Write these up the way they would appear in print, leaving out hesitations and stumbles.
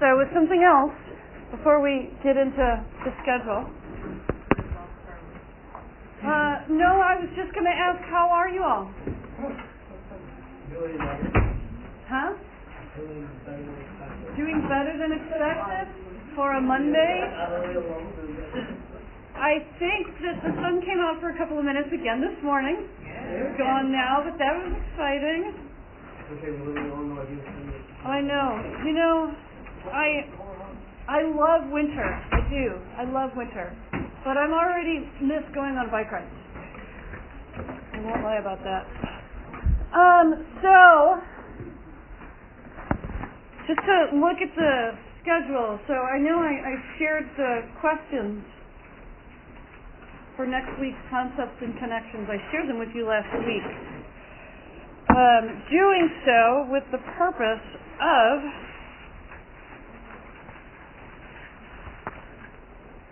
So with something else, before we get into the schedule. No, I was just going to ask, how are you all? Huh? Doing better than expected for a Monday? I think that the sun came out for a couple of minutes again this morning. It's gone now, but that was exciting. I know. You know, I love winter. I do. I love winter. But I'm already miss going on bike rides. I won't lie about that. So, just to look at the schedule. So I know I shared the questions for next week's concepts and connections. I shared them with you last week. Doing so with the purpose of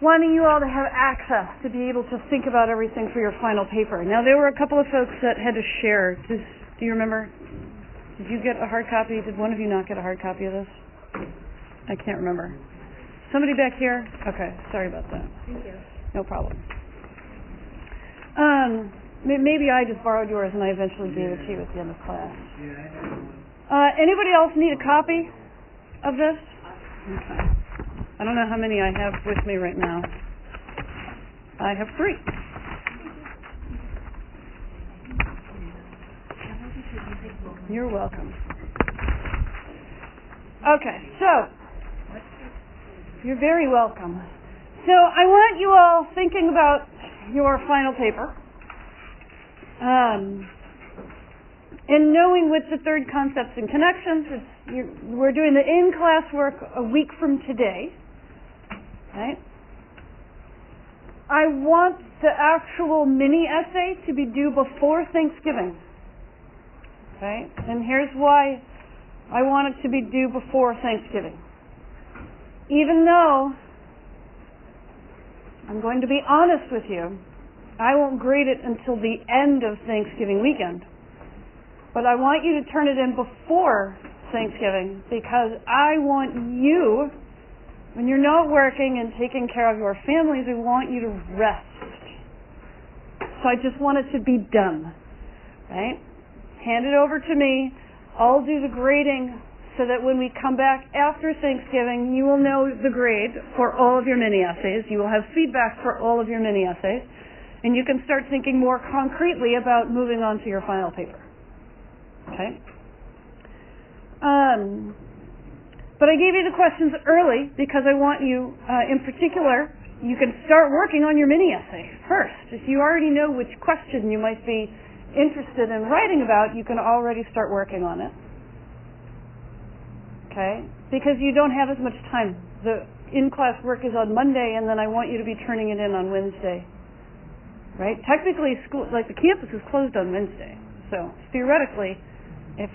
wanting you all to have access to be able to think about everything for your final paper. Now, there were a couple of folks that had to share. Do you remember? Did you get a hard copy? Did one of you not get a hard copy of this? I can't remember. Somebody back here? Okay, sorry about that. Thank you. No problem. Maybe I just borrowed yours and I eventually gave it to you at the end of class. Anybody else need a copy of this? Okay. I don't know how many I have with me right now. I have 3. You're welcome. Okay, so you're very welcome. So I want you all thinking about your final paper. And knowing with the third concepts and connections, we're doing the in-class work a week from today. Right? I want the actual mini-essay to be due before Thanksgiving. Okay? And here's why I want it to be due before Thanksgiving. Even though, I'm going to be honest with you, I won't grade it until the end of Thanksgiving weekend. But I want you to turn it in before Thanksgiving because I want you, when you're not working and taking care of your families, I want you to rest. So I just want it to be done. Right? Hand it over to me. I'll do the grading so that when we come back after Thanksgiving, you will know the grade for all of your mini-essays. You will have feedback for all of your mini-essays. And you can start thinking more concretely about moving on to your final paper. Okay? But I gave you the questions early because I want you, in particular, you can start working on your mini-essay first. If you already know which question you might be interested in writing about, you can already start working on it. Okay? Because you don't have as much time. The in-class work is on Monday, and then I want you to be turning it in on Wednesday. Right? Technically, school, like the campus is closed on Wednesday. So theoretically, if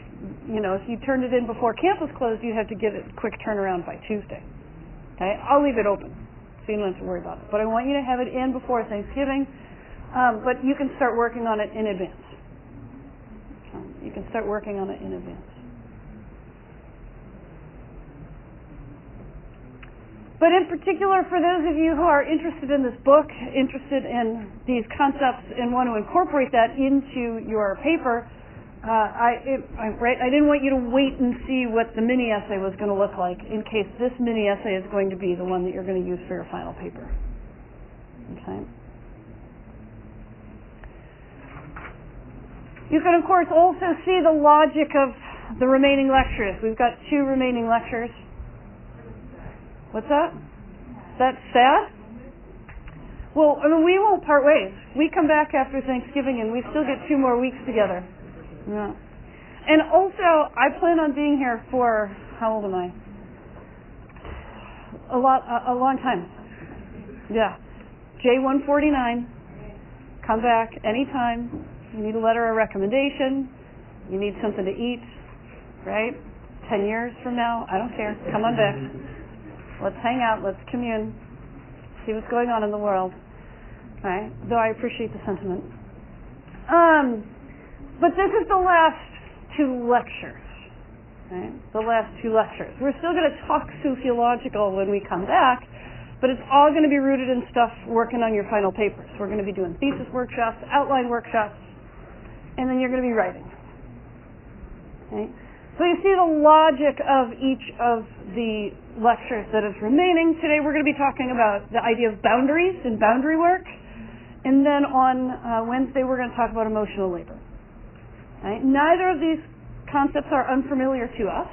you turned it in before campus closed, you'd have to get it quick turnaround by Tuesday. Okay? I'll leave it open, so you don't have to worry about it. But I want you to have it in before Thanksgiving, but you can start working on it in advance. You can start working on it in advance. But in particular, for those of you who are interested in this book, interested in these concepts, and want to incorporate that into your paper, I didn't want you to wait and see what the mini-essay was going to look like in case this mini-essay is going to be the one that you're going to use for your final paper. Okay? You can, of course, also see the logic of the remaining lectures. We've got 2 remaining lectures. What's that? Is that sad? Well, I mean, we won't part ways. We come back after Thanksgiving and we still get 2 more weeks together. Yeah. And also, I plan on being here for, how old am I? A long time. Yeah. J149. Come back anytime. You need a letter of recommendation. You need something to eat. Right? 10 years from now, I don't care. Come on back. Let's hang out. Let's commune. See what's going on in the world. Right? Though I appreciate the sentiment. But this is the last 2 lectures. right? The last 2 lectures. We're still going to talk sociological when we come back, but it's all going to be rooted in stuff working on your final papers. We're going to be doing thesis workshops, outline workshops, and then you're going to be writing. Okay? So you see the logic of each of the lectures that is remaining. Today we're going to be talking about the idea of boundaries and boundary work. And then on Wednesday we're going to talk about emotional labor. Right? Neither of these concepts are unfamiliar to us.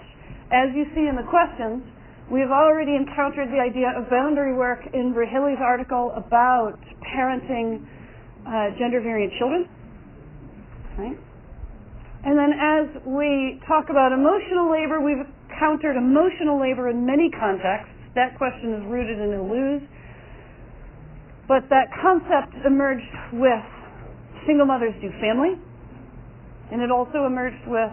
As you see in the questions, we have already encountered the idea of boundary work in Rahilly's article about parenting gender-variant children. Right? And then as we talk about emotional labor, we've encountered emotional labor in many contexts. That question is rooted in Illouz. But that concept emerged with Single Mothers Do Family, and it also emerged with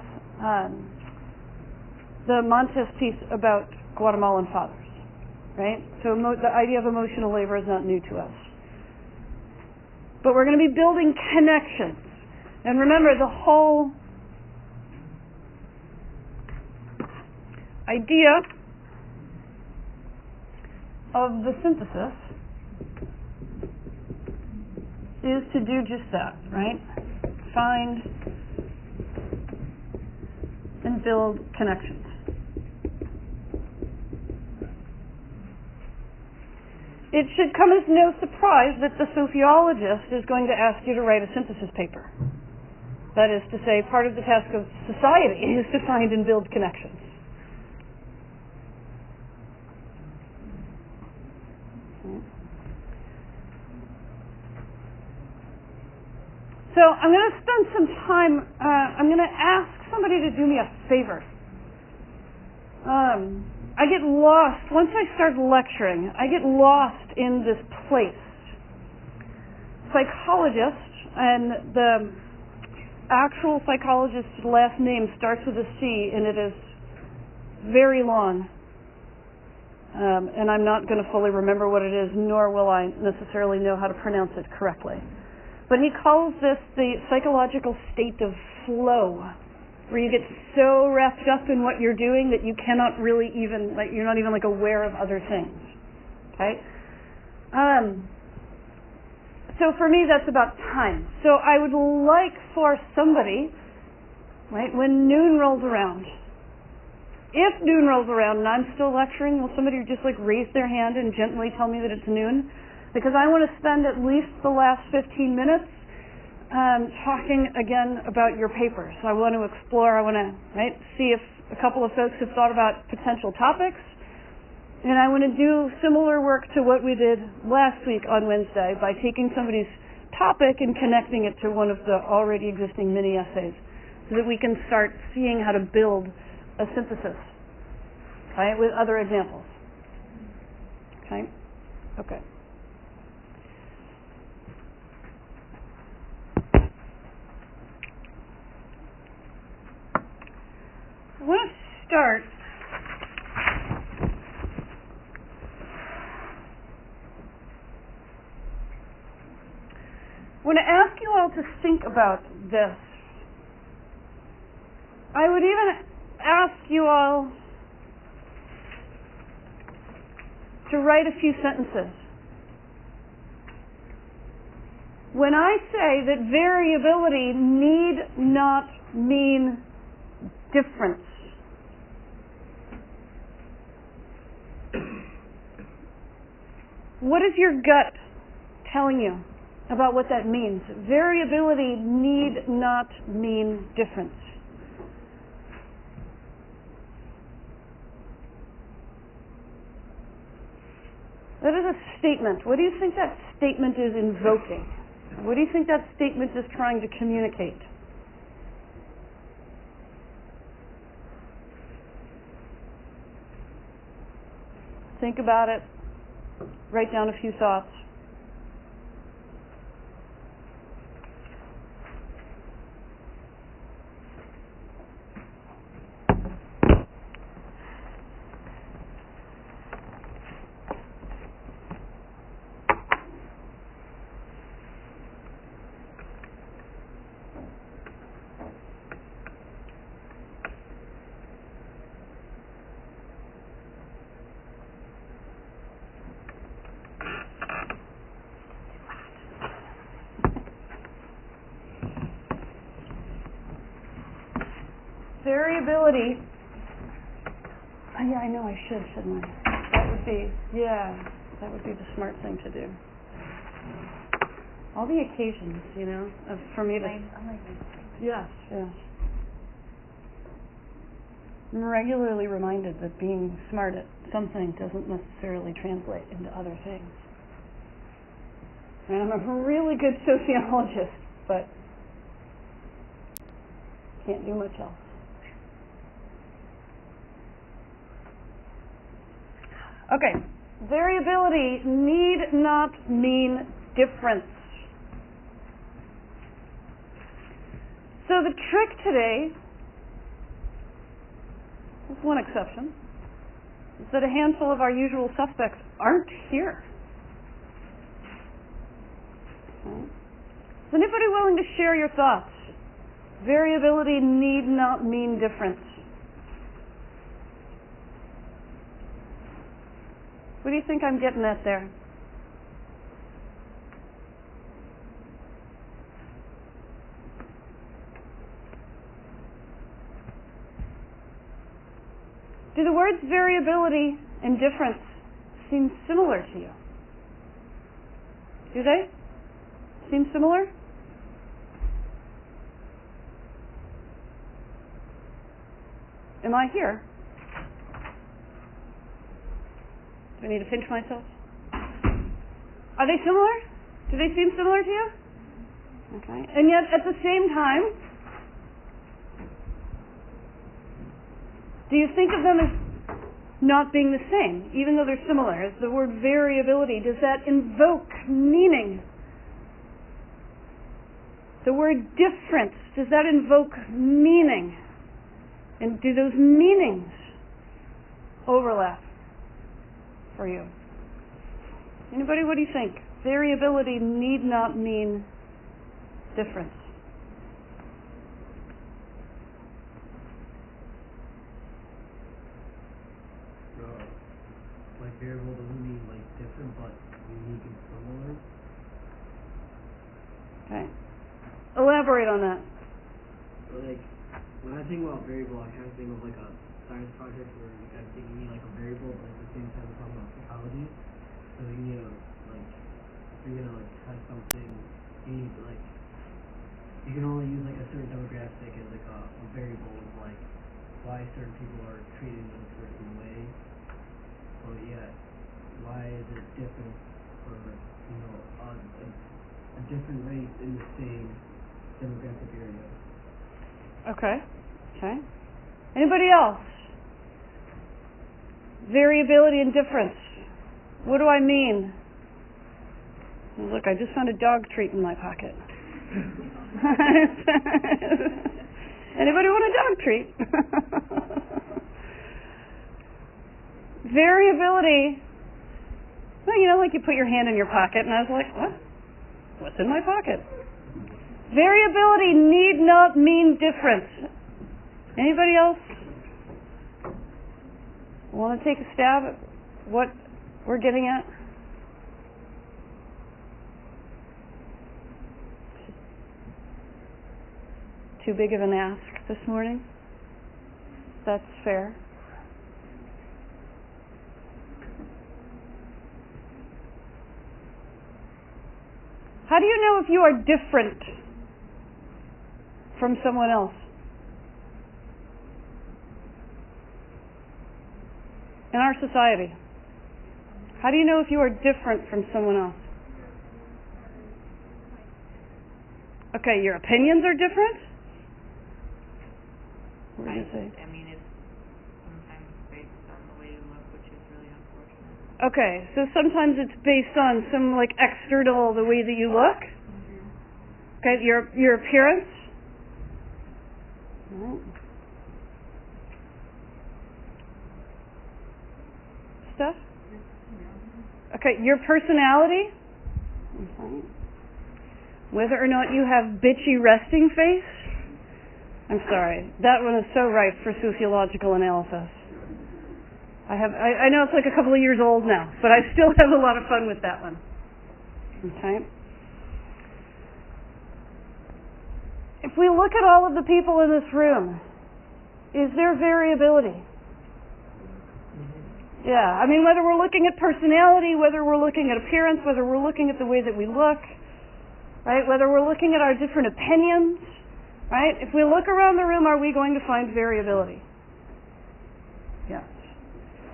the Montes piece about Guatemalan fathers. Right? So the idea of emotional labor is not new to us. But we're going to be building connections. And remember, the whole idea of the synthesis is to do just that, right? Find and build connections. It should come as no surprise that the sociologist is going to ask you to write a synthesis paper. That is to say, part of the task of society is to find and build connections. So I'm going to spend some time, I'm going to ask somebody to do me a favor. I get lost, once I start lecturing, I get lost in this place. Psychologist, and the actual psychologist's last name starts with a C, and it is very long. And I'm not going to fully remember what it is, nor will I necessarily know how to pronounce it correctly. But he calls this the psychological state of flow, where you get so wrapped up in what you're doing that you cannot really even, like, you're not even like aware of other things. Okay? So for me, that's about time. So I would like for somebody, right, when noon rolls around, if noon rolls around and I'm still lecturing, will somebody just like raise their hand and gently tell me that it's noon? Because I want to spend at least the last 15 minutes talking again about your paper. So I want to explore, I want to see if a couple of folks have thought about potential topics. And I want to do similar work to what we did last week on Wednesday by taking somebody's topic and connecting it to one of the already existing mini essays so that we can start seeing how to build a synthesis, right, with other examples. Okay? Okay. I want to start I want to ask you all to think about this. I would even ask you all to write a few sentences. When I say that variability need not mean difference, what is your gut telling you about what that means? Variability need not mean difference. That is a statement. What do you think that statement is invoking? What do you think that statement is trying to communicate? Think about it. Write down a few thoughts. variability, yeah, I know I should, shouldn't I? That would be the smart thing to do. All the occasions, for me to... Yes. I'm regularly reminded that being smart at something doesn't necessarily translate into other things. And I'm a really good sociologist, but can't do much else. Okay, variability need not mean difference. So the trick today, with one exception, is that a handful of our usual suspects aren't here. Okay. Is anybody willing to share your thoughts? Variability need not mean difference. What do you think I'm getting at there? Do the words variability and difference seem similar to you? Do they? Seem similar? Am I here? Do I need to pinch myself? Are they similar? Do they seem similar to you? Okay. And yet, at the same time, do you think of them as not being the same, even though they're similar? As the word variability, does that invoke meaning? The word difference, does that invoke meaning? And do those meanings overlap for you? Anybody, what do you think? Variability need not mean difference. Like variable doesn't mean like different, but unique and similar. Okay. Elaborate on that. So like, when I think about variable, I kind of think of like a science project where you kind of think you need like a variable, but at the same time we're talking about psychology. So you need to like, if you're gonna like test something, you need to like, you can only use like a certain demographic as like a variable of like why certain people are treated in a certain way. But yet, why is it different for a different race in the same demographic area? Okay. Anybody else? Variability and difference. What do I mean? Look, I just found a dog treat in my pocket. Anybody want a dog treat? Variability. Well, like you put your hand in your pocket, and I was like, what? What's in my pocket? Variability need not mean difference. Anybody else want to take a stab at what we're getting at? Too big of an ask this morning? That's fair. How do you know if you are different from someone else? In our society, how do you know if you are different from someone else? Okay, your opinions are different? What did you say? I mean, it's sometimes based on the way you look, which is really unfortunate. Okay, so sometimes it's based on some like external, the way that you look. Mm-hmm. Okay, your appearance. Right. Stuff. Okay, your personality. Okay. Whether or not you have bitchy resting face. I'm sorry, that one is so ripe for sociological analysis. I know it's like a couple of years old now, but I still have a lot of fun with that one. Okay. If we look at all of the people in this room, is there variability? Yeah, I mean, whether we're looking at personality, whether we're looking at appearance, whether we're looking at the way that we look, right? Whether we're looking at our different opinions, right? If we look around the room, are we going to find variability? Yes.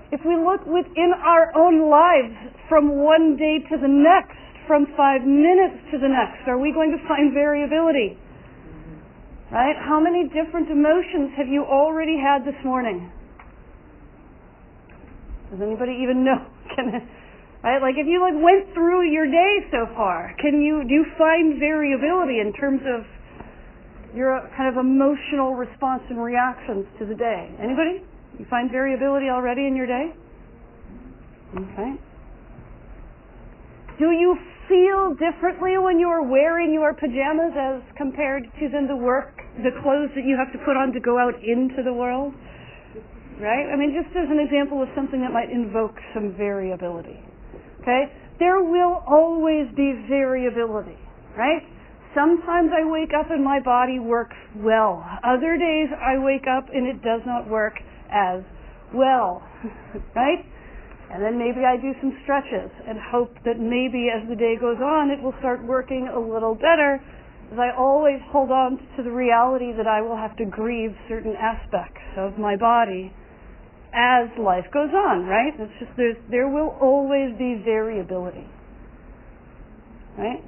If we look within our own lives from one day to the next, from 5 minutes to the next, are we going to find variability? Right? How many different emotions have you already had this morning? Does anybody even know? Right? Like if you went through your day so far, do you find variability in terms of your kind of emotional response and reactions to the day? Anybody? You find variability already in your day? Okay. Do you feel differently when you are wearing your pajamas as compared to the clothes that you have to put on to go out into the world? Right? I mean, just as an example of something that might invoke some variability. Okay? There will always be variability, right? Sometimes I wake up and my body works well. Other days I wake up and it does not work as well, right? And then maybe I do some stretches and hope that maybe as the day goes on it will start working a little better, as I always hold on to the reality that I will have to grieve certain aspects of my body as life goes on, right? It's just there will always be variability, right?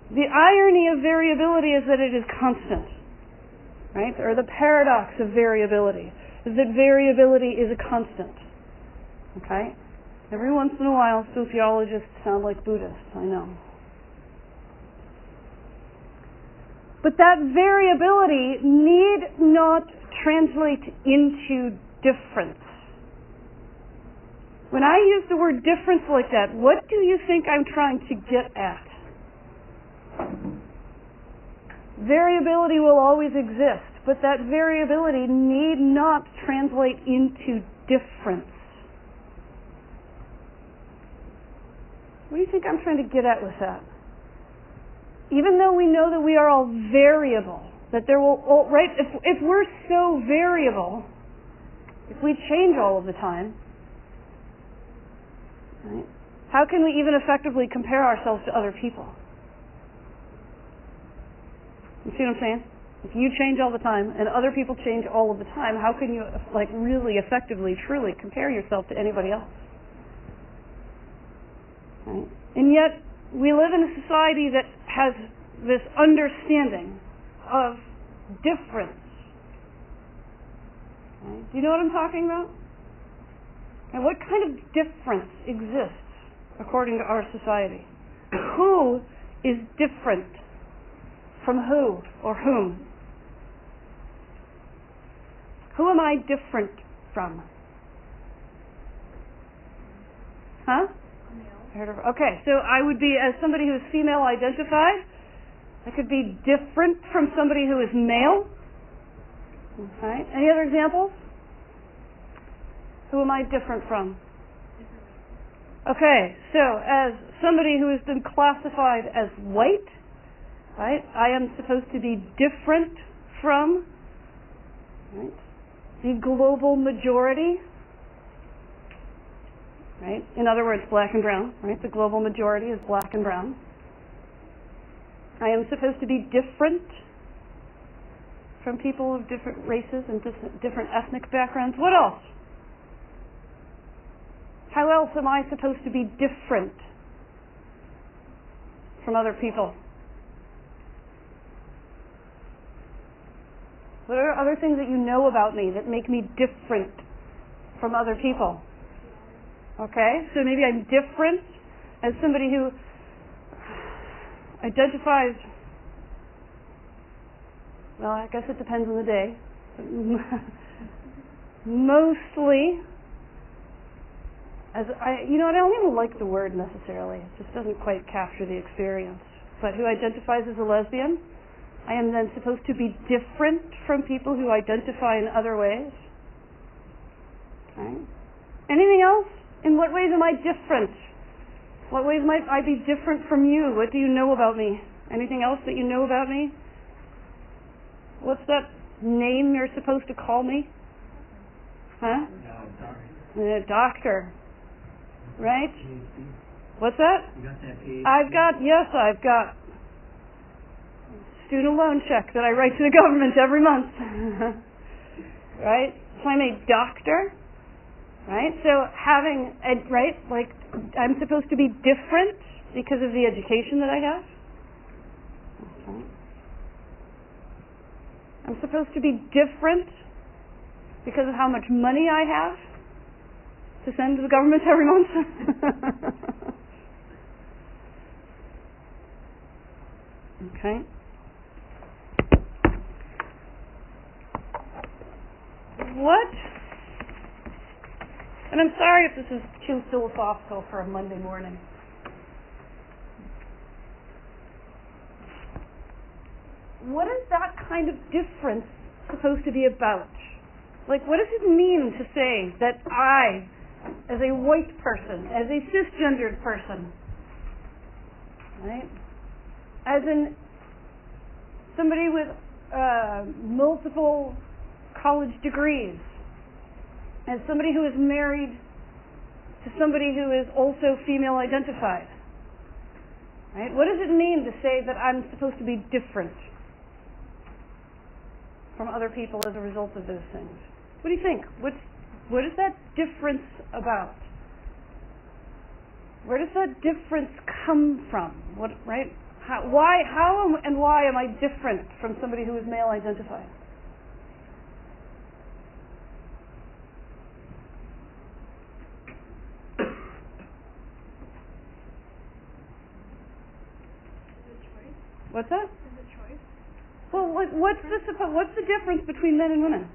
The irony of variability is that it is constant, right? Or the paradox of variability is that variability is a constant, okay? Every once in a while, sociologists sound like Buddhists, I know. But that variability need not translate into difference. When I use the word difference like that, what do you think I'm trying to get at? Variability will always exist, but that variability need not translate into difference. What do you think I'm trying to get at with that? Even though we know that we are all variable, that there will, right? If we're so variable, if we change all of the time, right? How can we even effectively compare ourselves to other people? You see what I'm saying? If you change all the time and other people change all of the time, how can you really effectively, truly compare yourself to anybody else? Right? And yet, we live in a society that has this understanding of difference. Right? Do you know what I'm talking about? And what kind of difference exists according to our society? Who is different from who or whom? Who am I different from? Huh? Okay, so I would be, as somebody who is female identified, I could be different from somebody who is male. Okay, any other examples? Who am I different from? Okay, so as somebody who has been classified as white, right, I am supposed to be different from, right, the global majority. Right? In other words, black and brown, right? The global majority is black and brown. I am supposed to be different from people of different races and different ethnic backgrounds. What else? How else am I supposed to be different from other people? What are other things that you know about me that make me different from other people? Okay, so maybe I'm different as somebody who identifies, well, I guess it depends on the day. Mostly, I don't even like the word necessarily. It just doesn't quite capture the experience. But who identifies as a lesbian, I am then supposed to be different from people who identify in other ways. Okay. Anything else? In what ways am I different? What ways might I be different from you? What do you know about me? Anything else that you know about me? What's that name you're supposed to call me? Huh? Sorry. Doctor. Right? PhD. What's that? You got that PhD? I've got student loan check that I write to the government every month. Right? So I'm a doctor. Right? So having, right, like I'm supposed to be different because of the education that I have. Okay. I'm supposed to be different because of how much money I have to send to the government every month. Okay. What? And I'm sorry if this is too philosophical for a Monday morning. What is that kind of difference supposed to be about? Like, what does it mean to say that I, as a white person, as a cisgendered person, right, as in somebody with multiple college degrees, as somebody who is married to somebody who is also female identified, right? What does it mean to say that I'm supposed to be different from other people as a result of those things? What do you think? What is that difference about? Where does that difference come from? What, right? How am I different from somebody who is male identified? What's that? Is it choice? Well, what's the difference between men and women?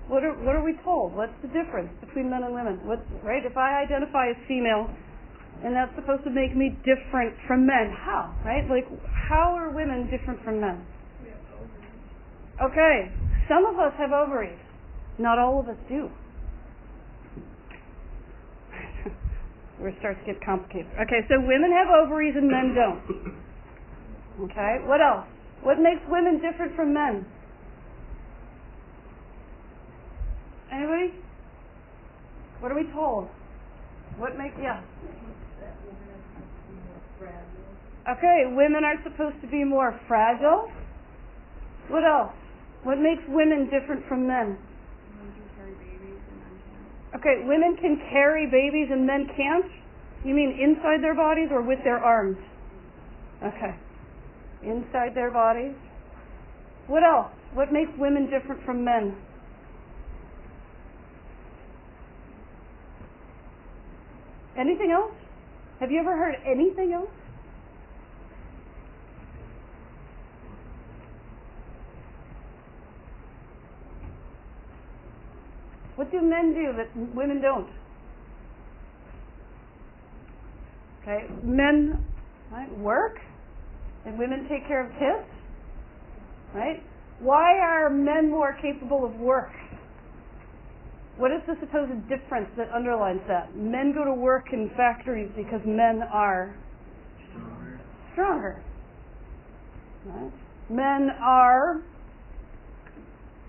What are we told? What's the difference between men and women? Right? If I identify as female, and that's supposed to make me different from men, how? Right? Like, how are women different from men? We have ovaries. Okay, some of us have ovaries. Not all of us do. Where it starts to get complicated. Okay, so women have ovaries and men don't. Okay, what else? What makes women different from men? Anybody? What are we told? What makes, yeah. Okay, women are supposed to be more fragile. What else? What makes women different from men? Women can carry babies and men can't. Okay, women can carry babies and men can't? You mean inside their bodies or with their arms? Okay. Inside their bodies. What else? What makes women different from men? Anything else? Have you ever heard anything else? What do men do that women don't? Okay, men work, and women take care of kids, right? Why are men more capable of work? What is the supposed difference that underlines that? Men go to work in factories because men are stronger. Right? Men are,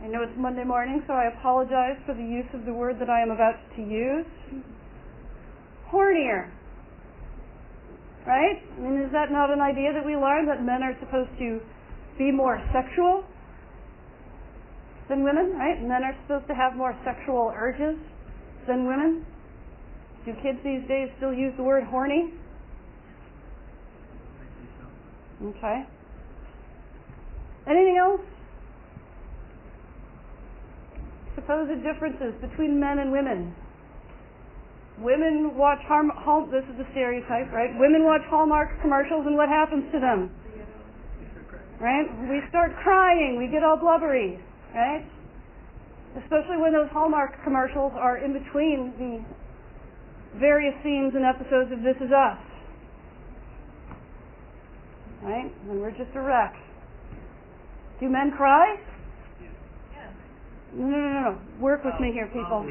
I know it's Monday morning, so I apologize for the use of the word that I am about to use, hornier. Right? I mean, is that not an idea that we learned, that men are supposed to be more sexual than women, right? Men are supposed to have more sexual urges than women. Do kids these days still use the word horny? Okay. Anything else? Supposed differences between men and women. Women watch this is the stereotype, right? Women watch Hallmark commercials, and what happens to them? Right? We start crying, we get all blubbery, right? Especially when those Hallmark commercials are in between the various scenes and episodes of This Is Us. Right? And we're just a wreck. Do men cry? No. Work with me here, people.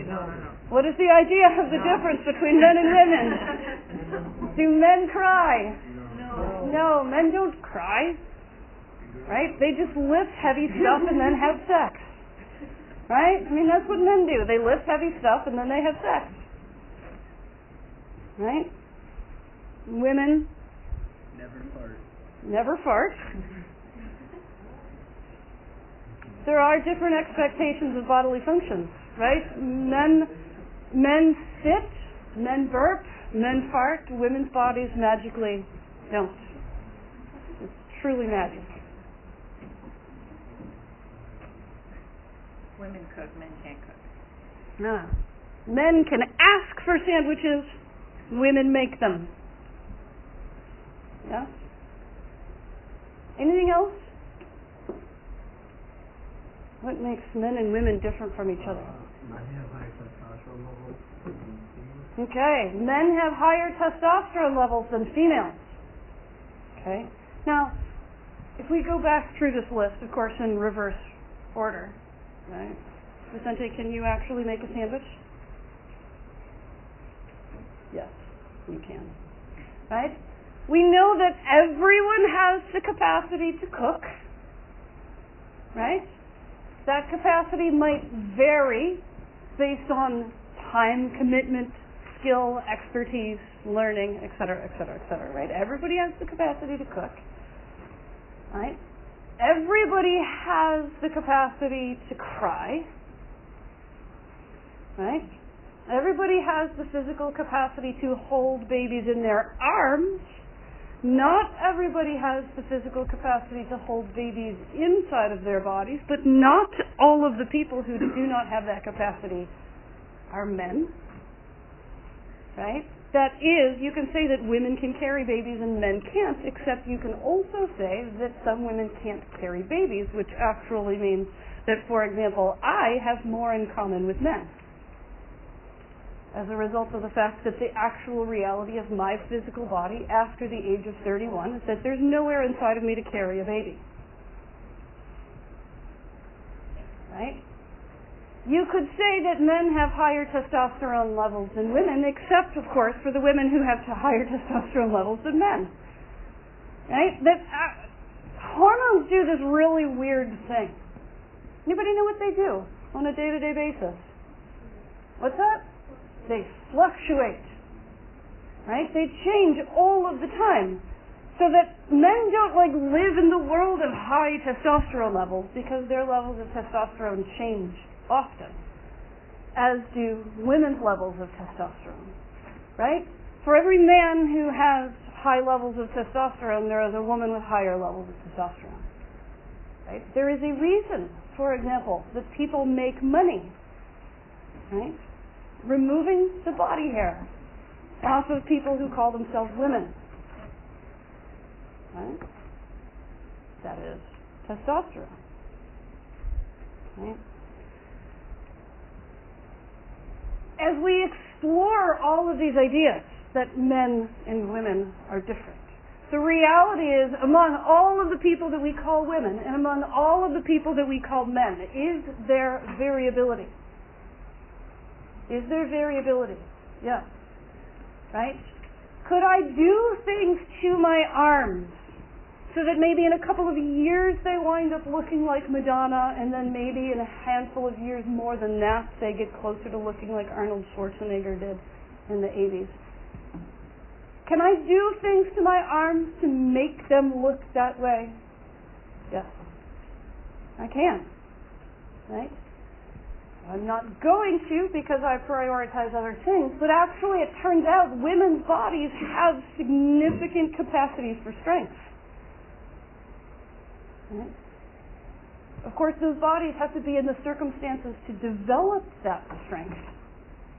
What is the idea of the difference between men and women? Do men cry? No, men don't cry. Right? They just lift heavy stuff and then have sex. Right? I mean, that's what men do. They lift heavy stuff and then they have sex. Right? Women never fart. There are different expectations of bodily functions, right? Men sit, men burp, men fart. Women's bodies magically don't. It's truly magic. Women cook, men can't cook. No. Men can ask for sandwiches, women make them. Yeah? Anything else? What makes men and women different from each other? Men have higher testosterone levels than females. Okay, men have higher testosterone levels than females. Okay, now, if we go back through this list, of course, in reverse order, right? Vicente, can you actually make a sandwich? Yes, you can. Right? We know that everyone has the capacity to cook. Right? That capacity might vary based on time commitment, skill, expertise, learning, etc., etc., etc., right? Everybody has the capacity to cook. Right? Everybody has the capacity to cry. Right? Everybody has the physical capacity to hold babies in their arms. Not everybody has the physical capacity to hold babies inside of their bodies, but not all of the people who do not have that capacity are men. Right? That is, you can say that women can carry babies and men can't, except you can also say that some women can't carry babies, which actually means that, for example, I have more in common with men, as a result of the fact that the actual reality of my physical body after the age of 31 is that there's nowhere inside of me to carry a baby. Right? You could say that men have higher testosterone levels than women, except, of course, for the women who have higher testosterone levels than men. Right? That hormones do this really weird thing. Anybody know what they do on a day-to-day basis? What's that? They fluctuate, right? They change all of the time, so that men don't live in the world of high testosterone levels because their levels of testosterone change often, as do women's levels of testosterone, right? For every man who has high levels of testosterone, there is a woman with higher levels of testosterone, right? There is a reason, for example, that people make money, right? Removing the body hair off of people who call themselves women. Right? That is testosterone. Right? As we explore all of these ideas that men and women are different, the reality is, among all of the people that we call women and among all of the people that we call men, is there variability. Is there variability? Yes. Right? Could I do things to my arms so that maybe in a couple of years they wind up looking like Madonna, and then maybe in a handful of years more than that they get closer to looking like Arnold Schwarzenegger did in the 80s? Can I do things to my arms to make them look that way? Yes. I can. Right? I'm not going to because I prioritize other things, but actually it turns out women's bodies have significant capacities for strength. Right? Of course, those bodies have to be in the circumstances to develop that strength,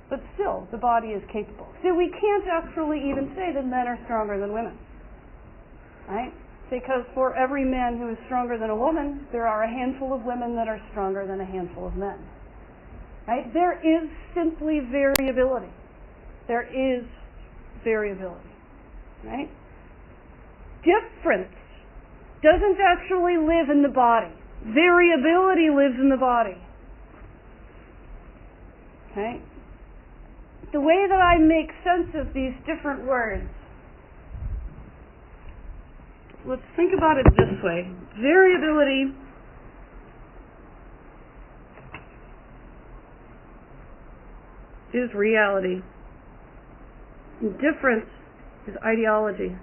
but still, the body is capable. So we can't actually even say that men are stronger than women. Right? Because for every man who is stronger than a woman, there are a handful of women that are stronger than a handful of men. Right? There is simply variability. There is variability. Right? Difference doesn't actually live in the body. Variability lives in the body. Okay? The way that I make sense of these different words, let's think about it this way. Variability is reality. And difference is ideology.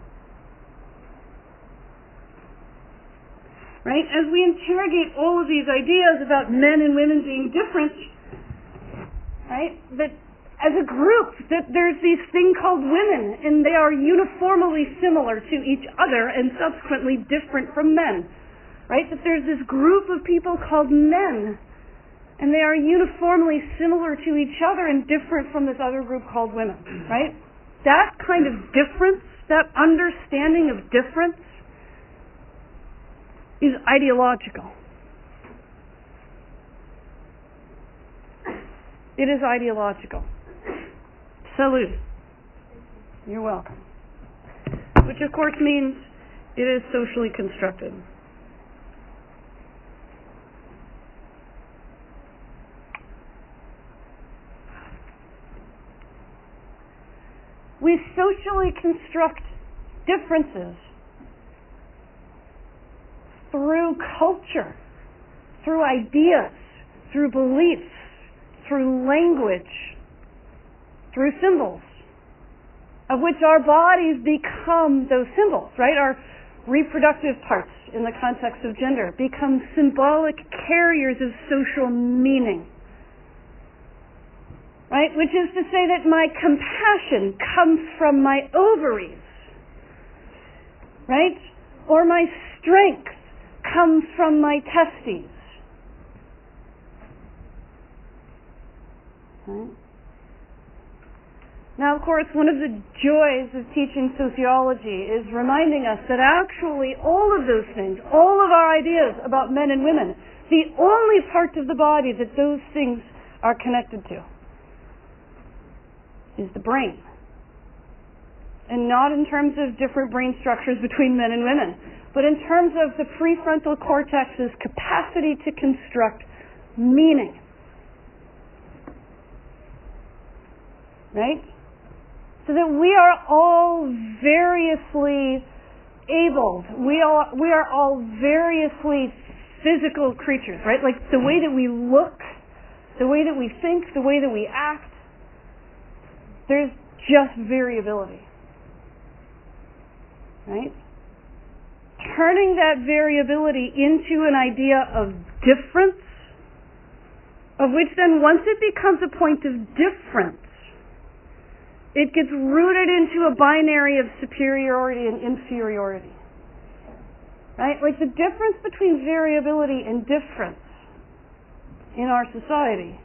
Right? As we interrogate all of these ideas about men and women being different, right, that as a group, that there's this thing called women, and they are uniformly similar to each other and subsequently different from men. Right? That there's this group of people called men, and they are uniformly similar to each other and different from this other group called women. Right? That kind of difference, that understanding of difference, is ideological. It is ideological. Salute. You're welcome. Which of course means it is socially constructed. We socially construct differences through culture, through ideas, through beliefs, through language, through symbols, of which our bodies become those symbols, right? Our reproductive parts, in the context of gender, become symbolic carriers of social meaning. Right? Which is to say that my compassion comes from my ovaries. Right? Or my strength comes from my testes. Right? Now, of course, one of the joys of teaching sociology is reminding us that actually all of those things, all of our ideas about men and women, the only part of the body that those things are connected to is the brain. And not in terms of different brain structures between men and women, but in terms of the prefrontal cortex's capacity to construct meaning. Right? So that we are all variously abled. We are all variously physical creatures, right? Like the way that we look, the way that we think, the way that we act, there's just variability. Right? Turning that variability into an idea of difference, of which then once it becomes a point of difference, it gets rooted into a binary of superiority and inferiority. Right? Like the difference between variability and difference in our society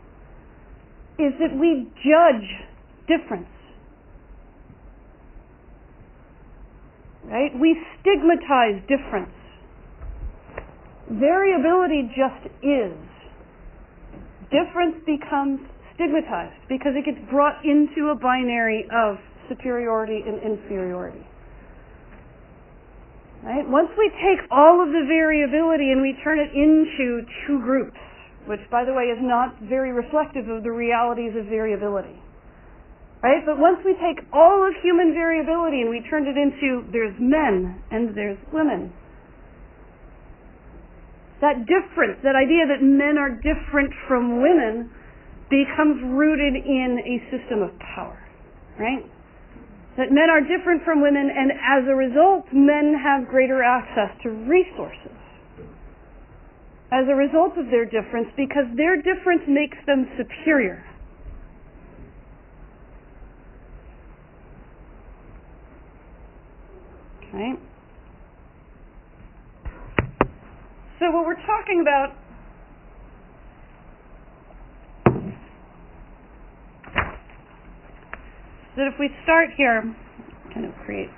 is that we judge difference. Right? We stigmatize difference. Variability just is. Difference becomes stigmatized because it gets brought into a binary of superiority and inferiority. Right? Once we take all of the variability and we turn it into two groups, which by the way is not very reflective of the realities of variability. Right? But once we take all of human variability and we turn it into there's men and there's women, that difference, that idea that men are different from women becomes rooted in a system of power. Right? That men are different from women and as a result men have greater access to resources as a result of their difference because their difference makes them superior. Right? So what we're talking about is that if we start here, kind of create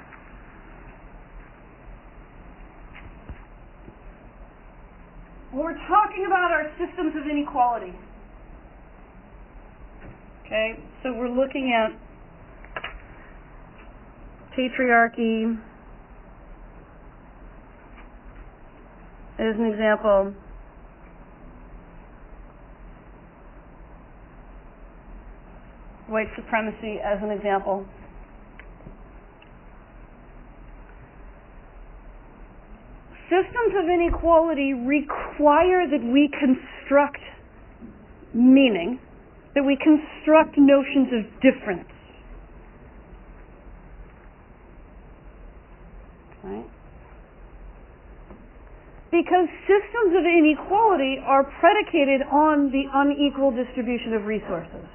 what we're talking about are systems of inequality. Okay, so we're looking at patriarchy as an example. White supremacy as an example. Systems of inequality require that we construct meaning that we construct notions of difference. Right? Because systems of inequality are predicated on the unequal distribution of resources.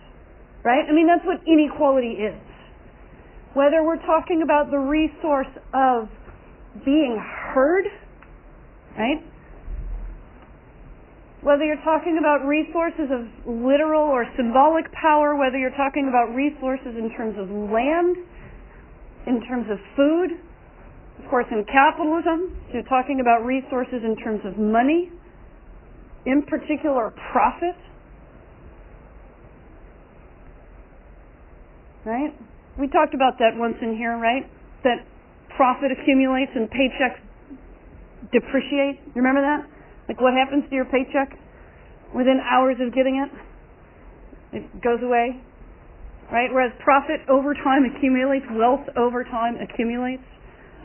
Right? I mean, that's what inequality is. Whether we're talking about the resource of being heard, right? Whether you're talking about resources of literal or symbolic power, whether you're talking about resources in terms of land, in terms of food, of course in capitalism, you're talking about resources in terms of money, in particular profit, right? We talked about that once in here, right? That profit accumulates and paychecks depreciate. You remember that? Like what happens to your paycheck within hours of getting it? It goes away, right? Whereas profit over time accumulates, wealth over time accumulates.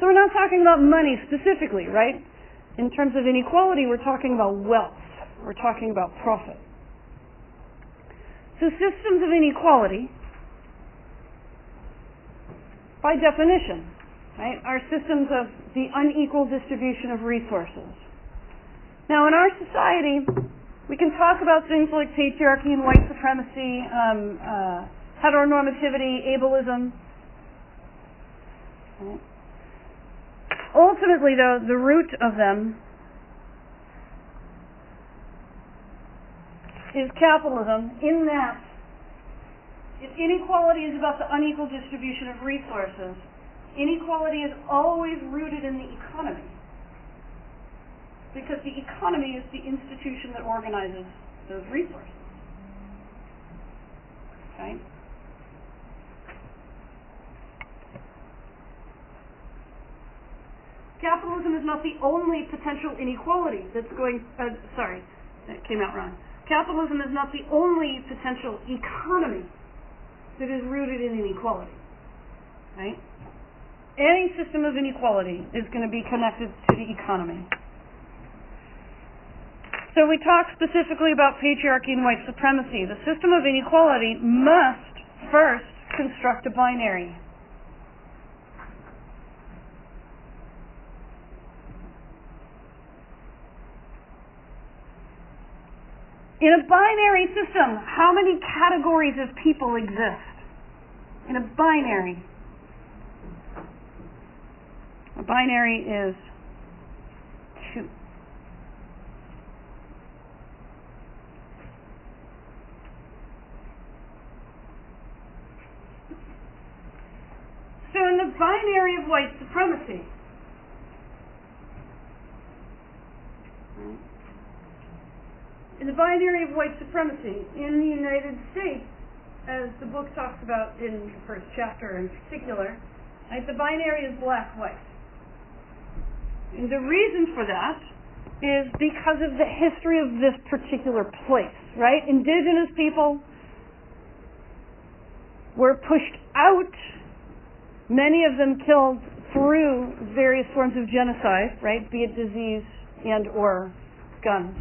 So we're not talking about money specifically, right? In terms of inequality, we're talking about wealth. We're talking about profit. So systems of inequality, by definition, right, are systems of the unequal distribution of resources. Now, in our society, we can talk about things like patriarchy and white supremacy, heteronormativity, ableism. Right. Ultimately, though, the root of them is capitalism, in that if inequality is about the unequal distribution of resources, inequality is always rooted in the economy. Because the economy is the institution that organizes those resources. Okay? Capitalism is not the only potential inequality that's going... sorry, that came out wrong. Capitalism is not the only potential economy that is rooted in inequality. Right? Any system of inequality is going to be connected to the economy. So we talk specifically about patriarchy and white supremacy. The system of inequality must first construct a binary. In a binary system, how many categories of people exist? In a binary. A binary is 2. So in the binary of white supremacy, in the binary of white supremacy in the United States, as the book talks about in the first chapter in particular, right, the binary is black-white. And the reason for that is because of the history of this particular place, right? Indigenous people were pushed out, many of them killed through various forms of genocide, right, be it disease and or guns.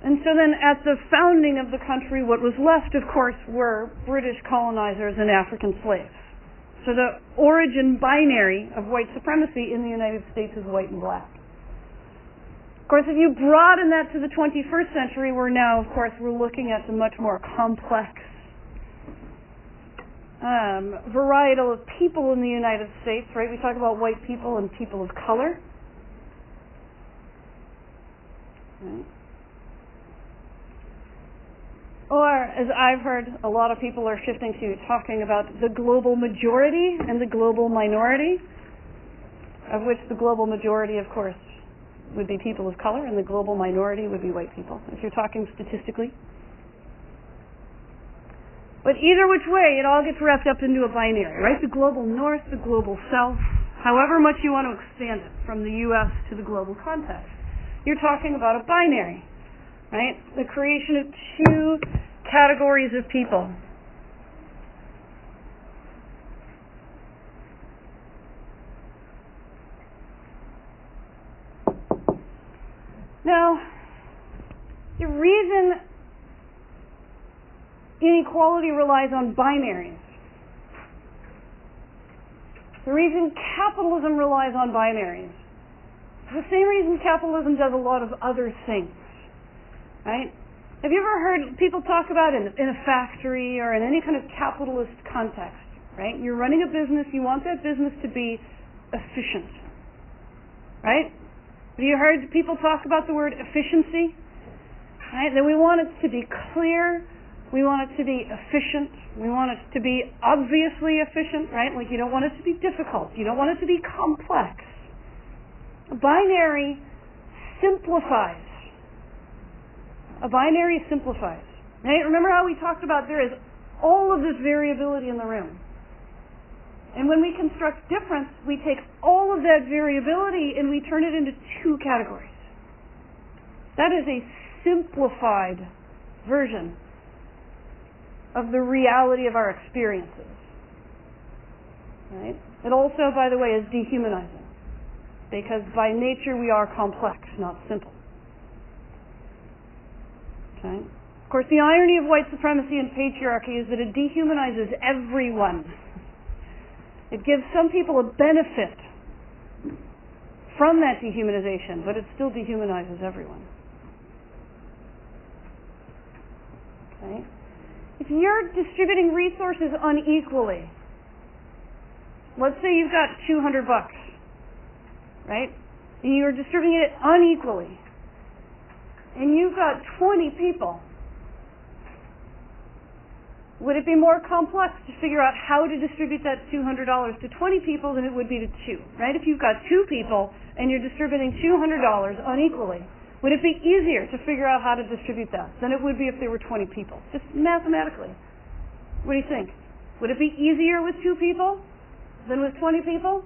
And so then at the founding of the country, what was left, of course, were British colonizers and African slaves. So the origin binary of white supremacy in the United States is white and black. Of course, if you broaden that to the 21st century, we're now, of course, we're looking at the much more complex varietal of people in the United States, right? We talk about white people and people of color. Right? Or, as I've heard, a lot of people are shifting to talking about the global majority and the global minority, of which the global majority, of course, would be people of color, and the global minority would be white people, if you're talking statistically. But either which way, it all gets wrapped up into a binary, right? The global north, the global south, however much you want to expand it from the U.S. to the global context. You're talking about a binary. Right? The creation of two categories of people. Now, you reason inequality relies on binaries, the reason capitalism relies on binaries, the same reason capitalism does a lot of other things, right? Have you ever heard people talk about in a factory or in any kind of capitalist context, right? You're running a business, you want that business to be efficient, right? Have you heard people talk about the word efficiency? Right? Then we want it to be clear, we want it to be efficient, we want it to be obviously efficient, right? Like you don't want it to be difficult, you don't want it to be complex. A binary simplifies. A binary simplifies. Right? Remember how we talked about there is all of this variability in the room. And when we construct difference, we take all of that variability and we turn it into two categories. That is a simplified version of the reality of our experiences. Right? It also, by the way, is dehumanizing. Because by nature we are complex, not simple. Okay? Of course, the irony of white supremacy and patriarchy is that it dehumanizes everyone. It gives some people a benefit from that dehumanization, but it still dehumanizes everyone. Okay? If you're distributing resources unequally, let's say you've got $200, right? And you're distributing it unequally, and you've got 20 people. Would it be more complex to figure out how to distribute that $200 to 20 people than it would be to 2, right? If you've got 2 people and you're distributing $200 unequally, would it be easier to figure out how to distribute that than it would be if there were 20 people? Just mathematically. What do you think? Would it be easier with 2 people than with 20 people?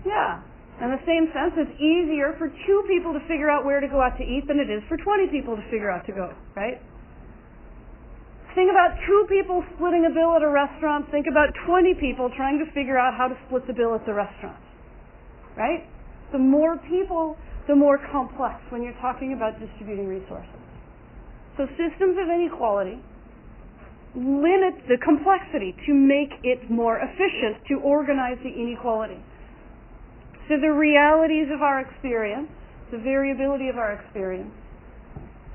Yeah. In the same sense, it's easier for 2 people to figure out where to go out to eat than it is for 20 people to figure out to go, right? Think about 2 people splitting a bill at a restaurant. Think about 20 people trying to figure out how to split the bill at the restaurant, right? The more people, the more complex when you're talking about distributing resources. So systems of inequality limit the complexity to make it more efficient to organize the inequality. So the realities of our experience, the variability of our experience,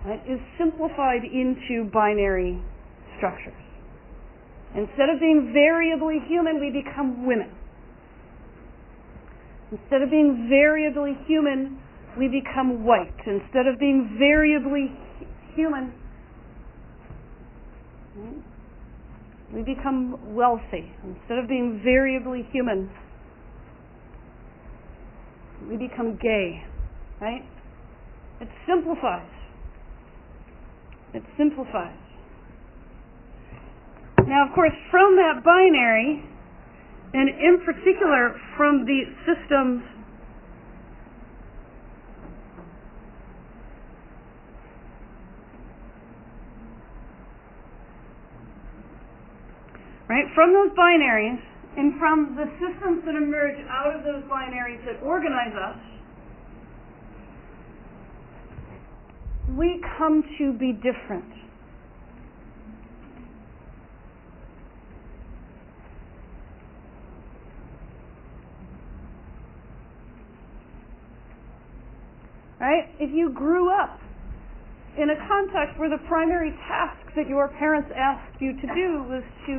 right, is simplified into binary structures. Instead of being variably human, we become women. Instead of being variably human, we become white. Instead of being variably human, we become wealthy. Instead of being variably human, we become gay, right? It simplifies. It simplifies. Now, of course, from that binary, and in particular from the systems right, from those binaries, and from the systems that emerge out of those binaries that organize us, we come to be different. Right? If you grew up in a context where the primary task that your parents asked you to do was to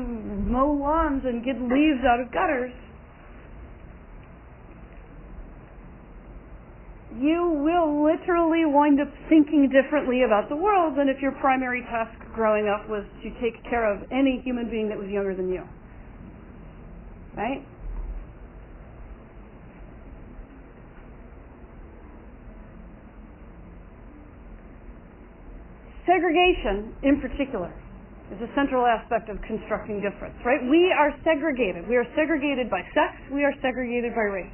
mow lawns and get leaves out of gutters, you will literally wind up thinking differently about the world than if your primary task growing up was to take care of any human being that was younger than you. Right? Segregation, in particular, is a central aspect of constructing difference, right? We are segregated. We are segregated by sex. We are segregated by race.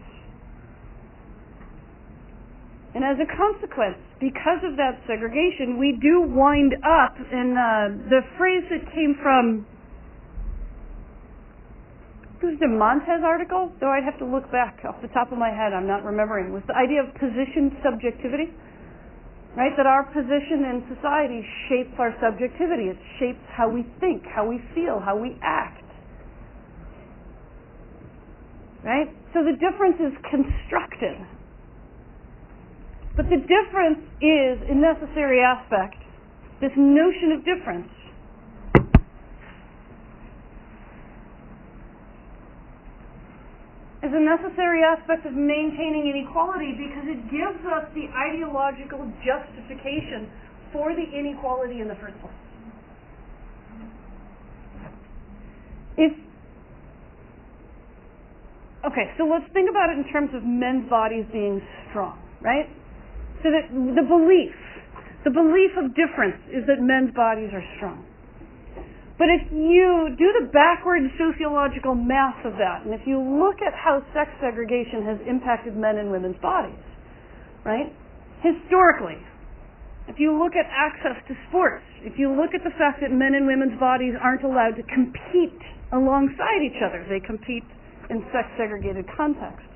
And as a consequence, because of that segregation, we do wind up in the phrase that came from, it was the Montez article, though I'd have to look back off the top of my head, I'm not remembering, was the idea of position subjectivity. right? That our position in society shapes our subjectivity. It shapes how we think, how we feel, how we act. Right? So the difference is constructed. But the difference is a necessary aspect. This notion of difference is a necessary aspect of maintaining inequality because it gives us the ideological justification for the inequality in the first place. Okay, so let's think about it in terms of men's bodies being strong, right? So that the belief of difference is that men's bodies are strong. But if you do the backward sociological math of that, and if you look at how sex segregation has impacted men and women's bodies, right? Historically, if you look at access to sports, if you look at the fact that men and women's bodies aren't allowed to compete alongside each other, they compete in sex-segregated contexts.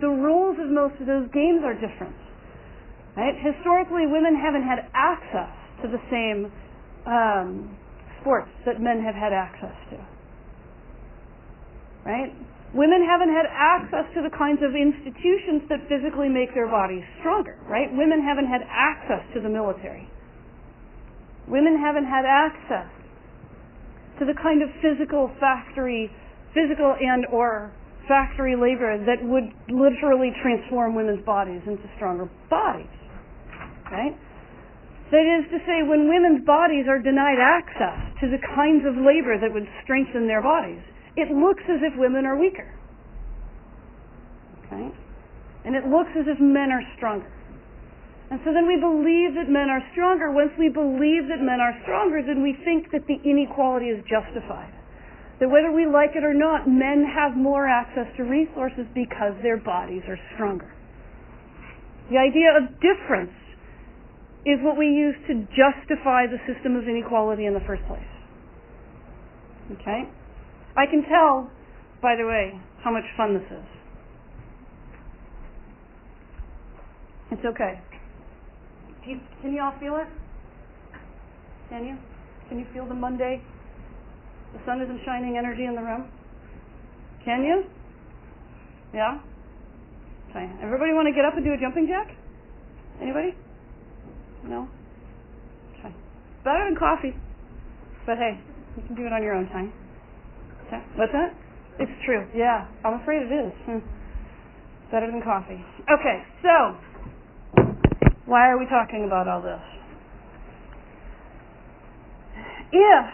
The rules of most of those games are different. Right? Historically, women haven't had access to the same sports that men have had access to. Right? Women haven't had access to the kinds of institutions that physically make their bodies stronger. Right? Women haven't had access to the military. Women haven't had access to the kind of physical and or factory labor that would literally transform women's bodies into stronger bodies. Right? That is to say, when women's bodies are denied access to the kinds of labor that would strengthen their bodies, it looks as if women are weaker. Okay? And it looks as if men are stronger. And so then we believe that men are stronger. Once we believe that men are stronger, then we think that the inequality is justified. That whether we like it or not, men have more access to resources because their bodies are stronger. The idea of difference is what we use to justify the system of inequality in the first place. Okay? I can tell, by the way, how much fun this is. It's okay. Can you all feel it? Can you? Can you feel the Monday? The sun isn't shining energy in the room? Can you? Yeah? Okay. Everybody want to get up and do a jumping jack? Anybody? No? Okay. Better than coffee. But hey, you can do it on your own time. Okay. What's that? It's true. Yeah. I'm afraid it is. Better than coffee. Okay, so why are we talking about all this? If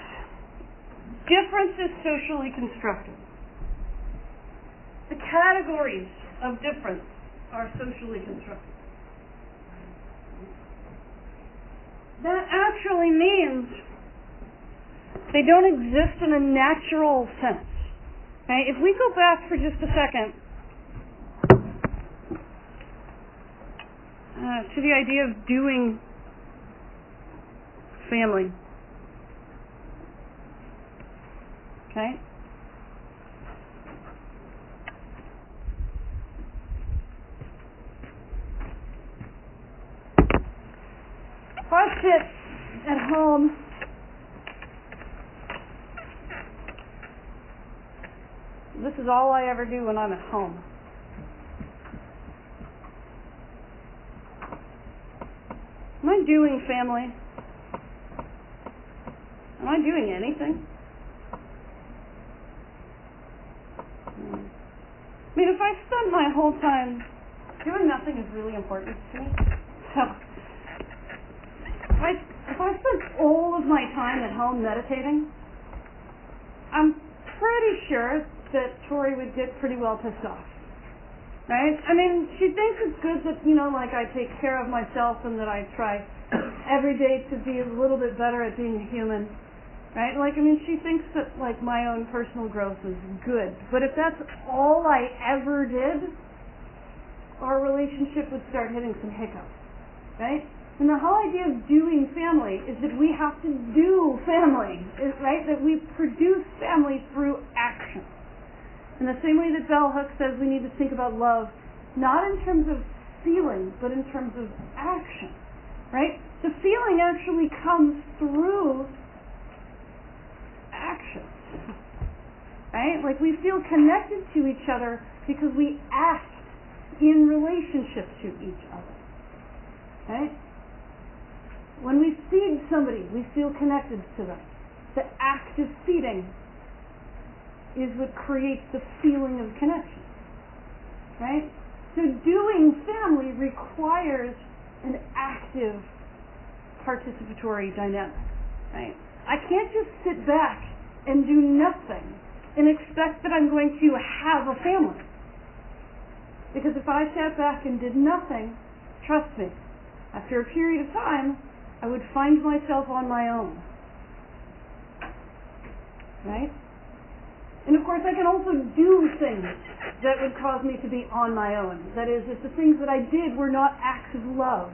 difference is socially constructed, the categories of difference are socially constructed, that actually means they don't exist in a natural sense. Okay? If we go back for just a second to the idea of doing family. Okay? If I sit at home this is all I ever do when I'm at home. Am I doing family? Am I doing anything? I mean, if I spend my whole time doing nothing is really important to me. So, if I spend all of my time at home meditating, I'm pretty sure that Tori would get pretty well pissed off. Right? I mean, she thinks it's good that, like I take care of myself and that I try every day to be a little bit better at being a human. Right? She thinks that, my own personal growth is good. But if that's all I ever did, our relationship would start hitting some hiccups. Right? And the whole idea of doing family is that we have to do family. Right? That we produce family through action. In the same way that Bell Hooks says we need to think about love, not in terms of feeling, but in terms of action. right? The feeling actually comes through action, right? Like we feel connected to each other because we act in relationship to each other, right? When we feed somebody, we feel connected to them. The act of feeding is what creates the feeling of connection, right? So doing family requires an active participatory dynamic, right? I can't just sit back and do nothing and expect that I'm going to have a family. Because if I sat back and did nothing, trust me, after a period of time, I would find myself on my own, right? And of course, I can also do things that would cause me to be on my own. That is, if the things that I did were not acts of love,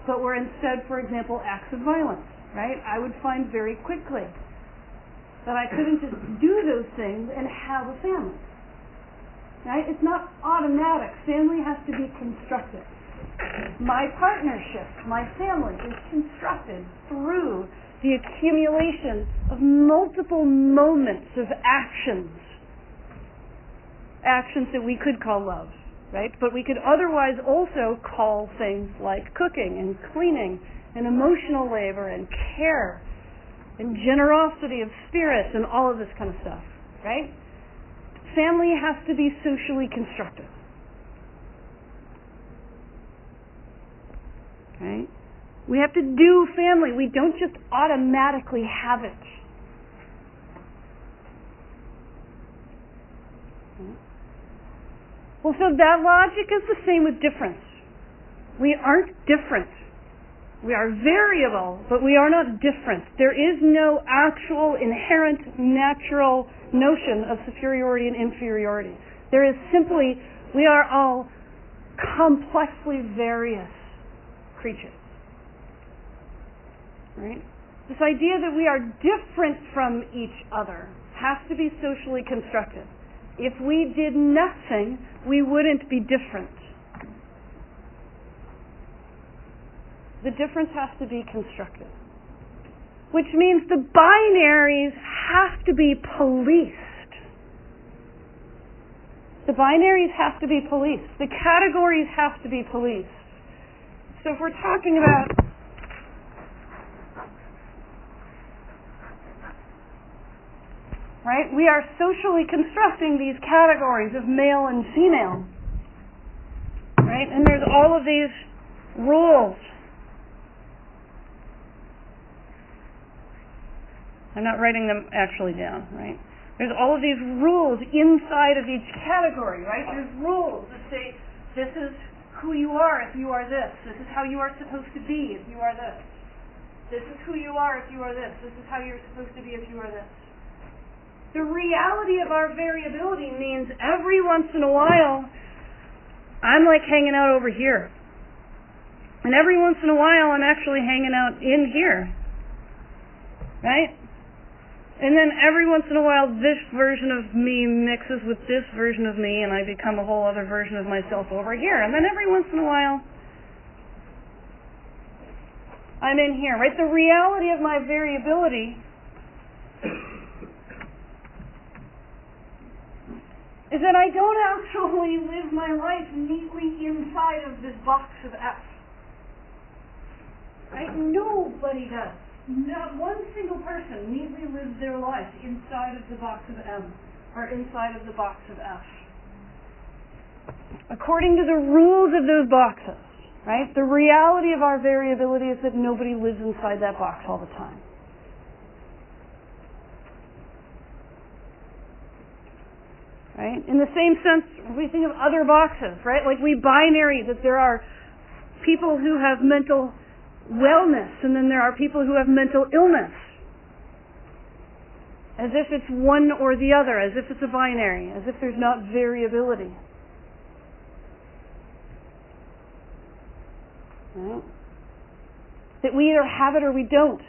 but were instead, for example, acts of violence, right? I would find very quickly that I couldn't just do those things and have a family, right? It's not automatic. Family has to be constructed. My partnership, my family, is constructed through the accumulation of multiple moments of actions that we could call love, right? But we could otherwise also call things like cooking and cleaning and emotional labor and care and generosity of spirit and all of this kind of stuff, right? Family has to be socially constructed. Okay? We have to do family. We don't just automatically have it. Well, so that logic is the same with difference. We aren't different. We are variable, but we are not different. There is no actual, inherent, natural notion of superiority and inferiority. There is simply, we are all complexly various creatures. Right? This idea that we are different from each other has to be socially constructed. If we did nothing, we wouldn't be different. The difference has to be constructed. Which means the binaries have to be policed. The binaries have to be policed. The categories have to be policed. So if we're talking about right? We are socially constructing these categories of male and female. Right? And there's all of these rules. I'm not writing them actually down, right? There's all of these rules inside of each category, right? There's rules that say, this is who you are if you are this. This is how you are supposed to be if you are this. This is who you are if you are this. This is how you're supposed to be if you are this. The reality of our variability means every once in a while, I'm like hanging out over here. And every once in a while, I'm actually hanging out in here. Right? And then every once in a while, this version of me mixes with this version of me, and I become a whole other version of myself over here. And then every once in a while, I'm in here. Right? The reality of my variability is that I don't actually live my life neatly inside of this box of F. Right? Nobody does. Not one single person neatly lives their life inside of the box of M or inside of the box of F. According to the rules of those boxes, right? The reality of our variability is that nobody lives inside that box all the time. Right? In the same sense, we think of other boxes, right? Like we binary that there are people who have mental wellness and then there are people who have mental illness. As if it's one or the other, as if it's a binary, as if there's not variability. Right? That we either have it or we don't.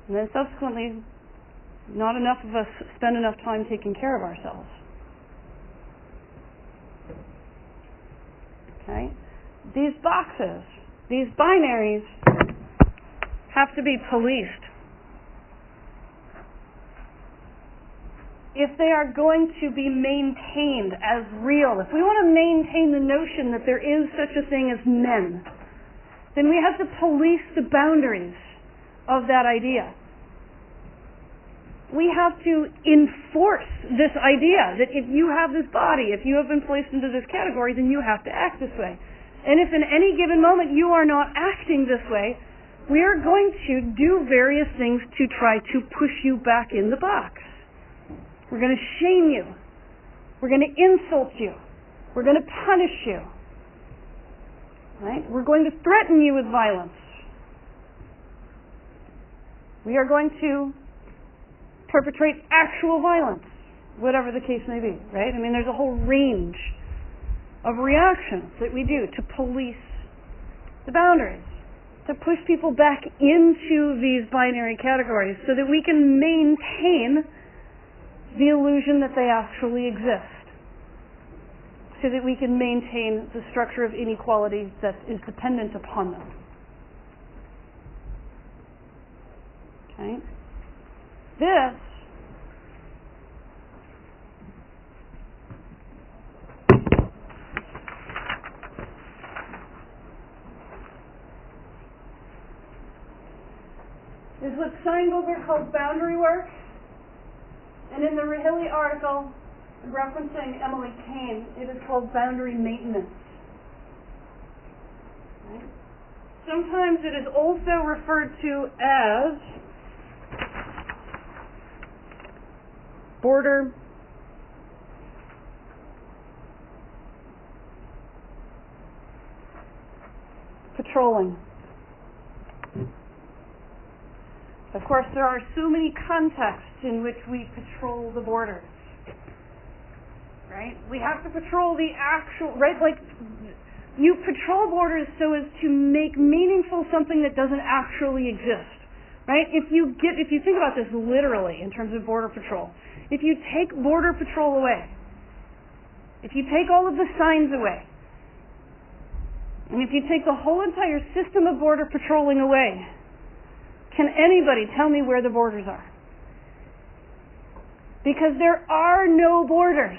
And then subsequently, not enough of us spend enough time taking care of ourselves. Okay? These boxes These binaries have to be policed. If they are going to be maintained as real, if we want to maintain the notion that there is such a thing as men, then we have to police the boundaries of that idea. We have to enforce this idea that if you have this body, if you have been placed into this category, then you have to act this way. And if in any given moment you are not acting this way, we are going to do various things to try to push you back in the box. We're going to shame you. We're going to insult you. We're going to punish you. Right? We're going to threaten you with violence. We are going to perpetrate actual violence, whatever the case may be, right? I mean, there's a whole range of reactions that we do to police the boundaries, to push people back into these binary categories so that we can maintain the illusion that they actually exist, so that we can maintain the structure of inequality that is dependent upon them. Okay? This is what Steinberger calls boundary work. And in the Rahilly article, referencing Emily Kane, it is called boundary maintenance. Right? Sometimes it is also referred to as border patrolling. Of course, there are so many contexts in which we patrol the borders, right? We have to patrol the actual, right? Like, you patrol borders so as to make meaningful something that doesn't actually exist, right? If you think about this literally in terms of border patrol, if you take border patrol away, if you take all of the signs away, and if you take the whole entire system of border patrolling away, can anybody tell me where the borders are? Because there are no borders.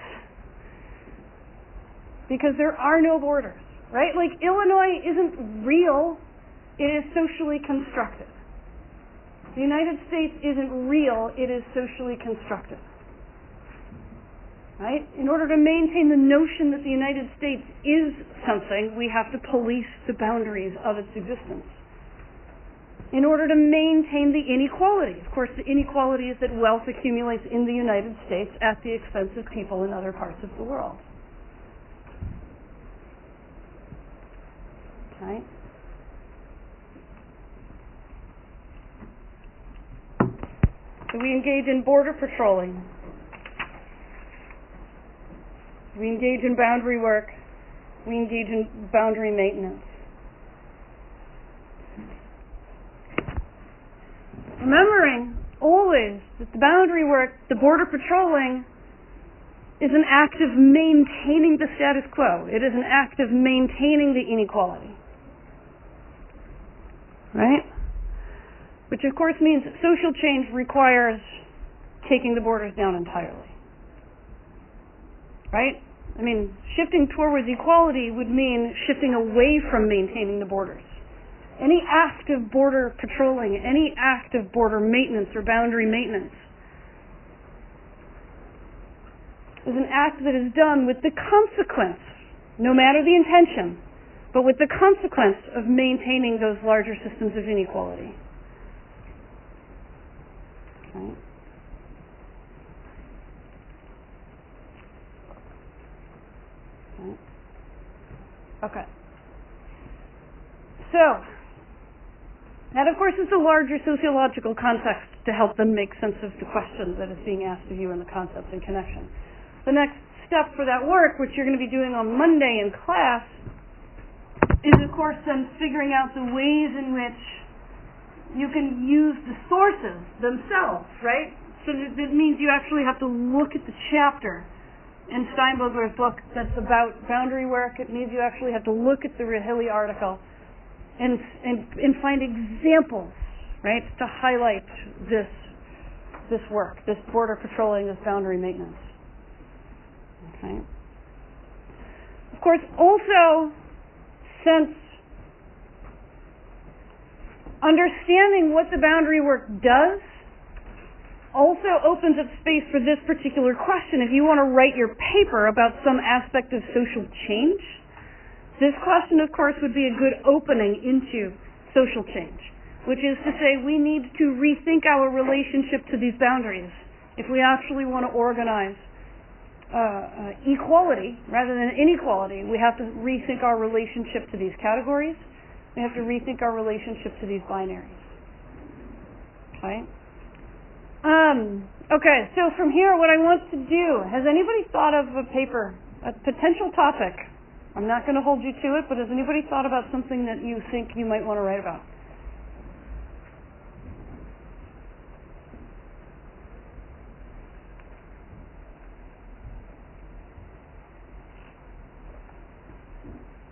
Because there are no borders, right? Like, Illinois isn't real, it is socially constructed. The United States isn't real, it is socially constructed. Right? In order to maintain the notion that the United States is something, we have to police the boundaries of its existence. In order to maintain the inequality. Of course, the inequality is that wealth accumulates in the United States at the expense of people in other parts of the world. Okay? So we engage in border patrolling. We engage in boundary work. We engage in boundary maintenance. Remembering always that the boundary work, the border patrolling, is an act of maintaining the status quo. It is an act of maintaining the inequality. Right? Which of course means that social change requires taking the borders down entirely. Right? I mean, shifting towards equality would mean shifting away from maintaining the borders. Any act of border patrolling, any act of border maintenance or boundary maintenance is an act that is done with the consequence, no matter the intention, but with the consequence of maintaining those larger systems of inequality. Okay. Okay. So, that of course is a larger sociological context to help them make sense of the question that is being asked of you in the concepts and connection. The next step for that work, which you're going to be doing on Monday in class, is of course then figuring out the ways in which you can use the sources themselves, right? So that means you actually have to look at the chapter in Steinberger's book that's about boundary work. It means you actually have to look at the Rahilly article and find examples, right, to highlight this work, this border patrolling, this boundary maintenance. Okay. Of course, also, since understanding what the boundary work does also opens up space for this particular question. If you want to write your paper about some aspect of social change, this question, of course, would be a good opening into social change, which is to say we need to rethink our relationship to these boundaries. If we actually want to organize equality rather than inequality, we have to rethink our relationship to these categories. We have to rethink our relationship to these binaries. Okay? Okay, so from here, what I want to do, has anybody thought of a paper, a potential topic? I'm not going to hold you to it, but has anybody thought about something that you think you might want to write about?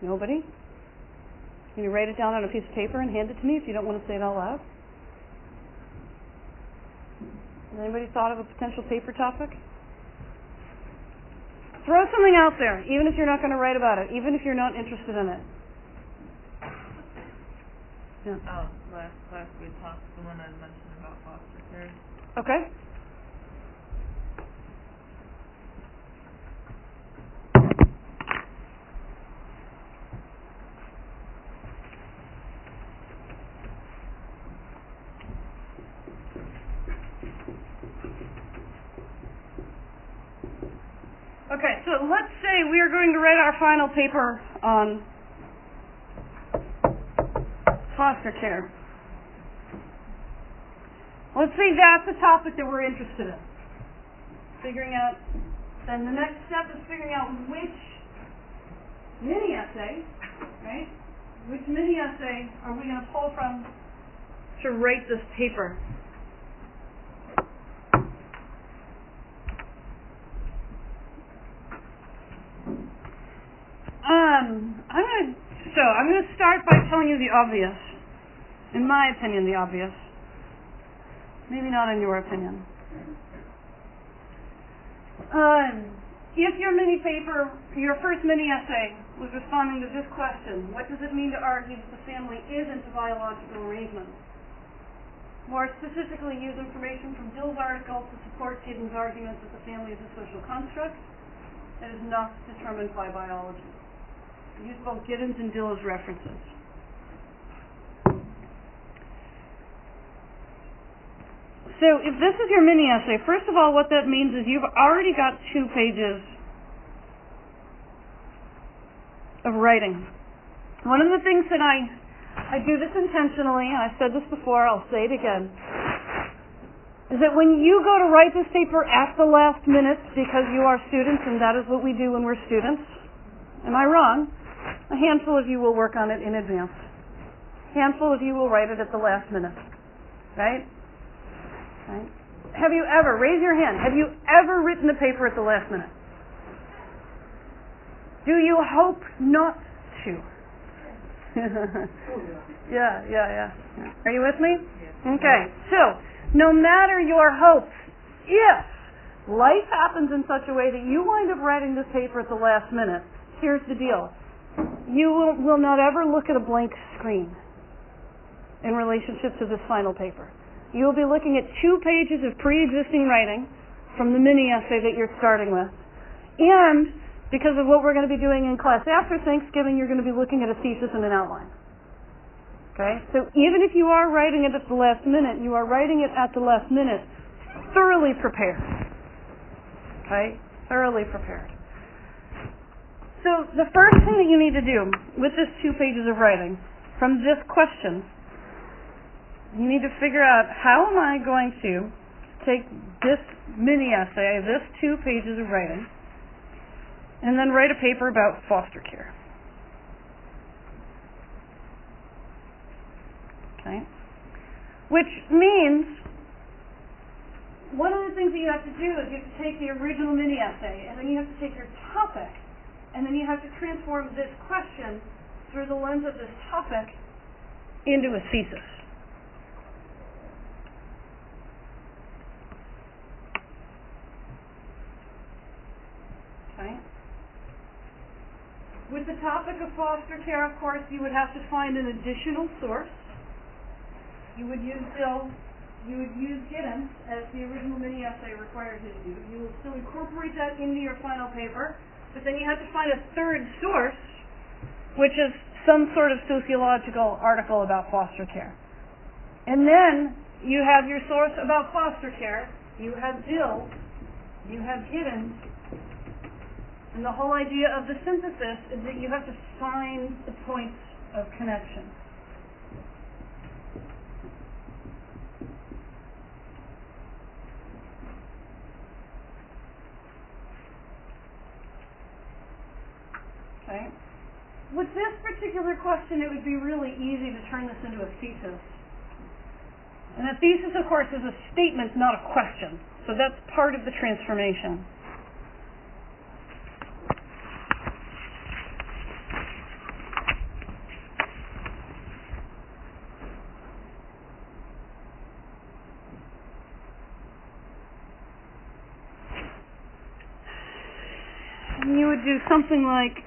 Nobody? Can you write it down on a piece of paper and hand it to me if you don't want to say it out loud? Has anybody thought of a potential paper topic? Throw something out there, even if you're not going to write about it, even if you're not interested in it. Yeah. Oh, last class we talked, the one I mentioned about foster care. Okay. Okay, so let's say we are going to write our final paper on foster care. Let's say that's a topic that we're interested in. Figuring out, then the next step is figuring out which mini essay, right? Which mini essay are we going to pull from to write this paper? I'm going to start by telling you the obvious. In my opinion, the obvious. Maybe not in your opinion. If your mini paper, your first mini essay, was responding to this question, what does it mean to argue that the family isn't a biological arrangement? More specifically, use information from Dill's article to support Giddens' argument that the family is a social construct that is not determined by biology. Use both Giddens and Dill's references. So if this is your mini essay, first of all, what that means is you've already got 2 pages of writing. One of the things that I do this intentionally, I've said this before, I'll say it again, is that when you go to write this paper at the last minute, because you are students and that is what we do when we're students, am I wrong? A handful of you will work on it in advance. A handful of you will write it at the last minute. Right? Right? Have you ever, raise your hand, have you ever written a paper at the last minute? Do you hope not to? Yeah. Are you with me? Okay, so no matter your hopes, if life happens in such a way that you wind up writing this paper at the last minute, here's the deal. You will not ever look at a blank screen in relationship to this final paper. You will be looking at 2 pages of pre-existing writing from the mini essay that you're starting with. And because of what we're going to be doing in class after Thanksgiving, you're going to be looking at a thesis and an outline. Okay? So even if you are writing it at the last minute, you are writing it at the last minute thoroughly prepared. Okay? Thoroughly prepared. So the first thing that you need to do with this 2 pages of writing from this question, you need to figure out how am I going to take this mini essay, this 2 pages of writing, and then write a paper about foster care. Okay? Which means one of the things that you have to do is you have to take the original mini essay, and then you have to take your topic, and then you have to transform this question through the lens of this topic into a thesis. Okay. With the topic of foster care, of course, you would have to find an additional source. You would use Dill. You would use Giddens, as the original mini-essay required you to do. You will still incorporate that into your final paper, but then you have to find a third source, which is some sort of sociological article about foster care. And then you have your source about foster care, you have Dill, you have Giddens, and the whole idea of the synthesis is that you have to find the points of connection. Okay. With this particular question, it would be really easy to turn this into a thesis. And a thesis, of course, is a statement, not a question. So that's part of the transformation. And you would do something like,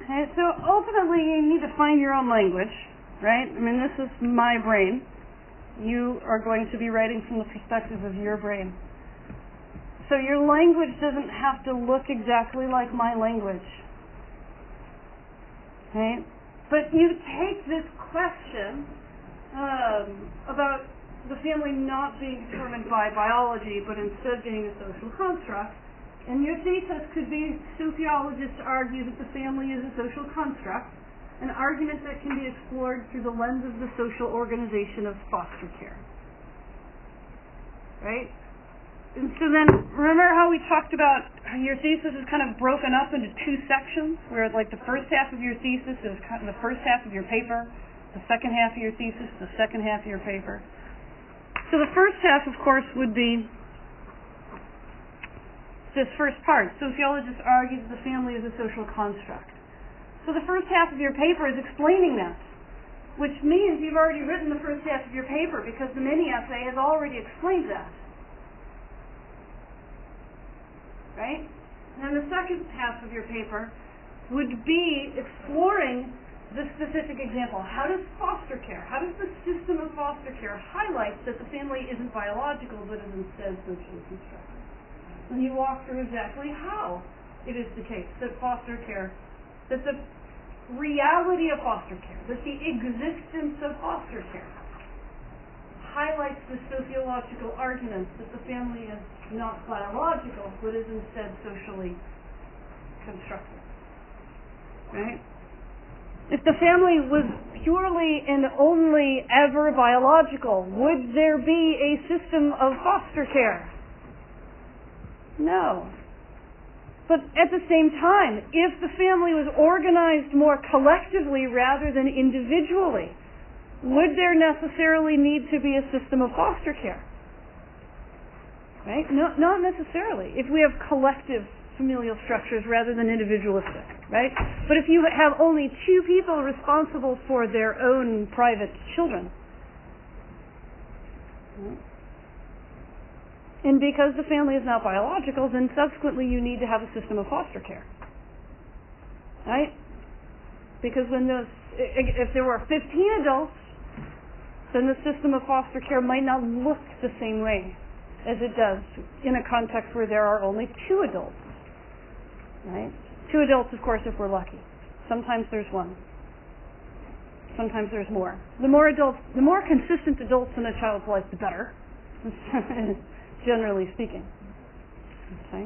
okay, so ultimately you need to find your own language, right? I mean, this is my brain. You are going to be writing from the perspective of your brain. So your language doesn't have to look exactly like my language. Okay? But you take this question about the family not being determined by biology, but instead being a social construct, and your thesis could be sociologists argue that the family is a social construct, an argument that can be explored through the lens of the social organization of foster care. Right? And so then, remember how we talked about how your thesis is kind of broken up into two sections, where like the first half of your thesis is kind of the first half of your paper, the second half of your thesis, the second half of your paper. So the first half, of course, would be this first part. Sociologists argue that the family is a social construct. So the first half of your paper is explaining that, which means you've already written the first half of your paper because the mini-essay has already explained that. Right? And then the second half of your paper would be exploring the specific example. How does foster care, how does the system of foster care highlight that the family isn't biological but is instead socially constructed? And you walk through exactly how it is the case that foster care, that the reality of foster care, that the existence of foster care highlights the sociological arguments that the family is not biological, but is instead socially constructed. Right? If the family was purely and only ever biological, would there be a system of foster care? No. But at the same time, if the family was organized more collectively rather than individually, would there necessarily need to be a system of foster care? Right? No, not necessarily, if we have collective familial structures rather than individualistic, right? But if you have only two people responsible for their own private children, right? And because the family is not biological, then subsequently you need to have a system of foster care. Right? Because when if there were 15 adults, then the system of foster care might not look the same way as it does in a context where there are only 2 adults. Right? 2 adults, of course, if we're lucky. Sometimes there's 1. Sometimes there's more. The more consistent adults in a child's life, the better, generally speaking. Okay.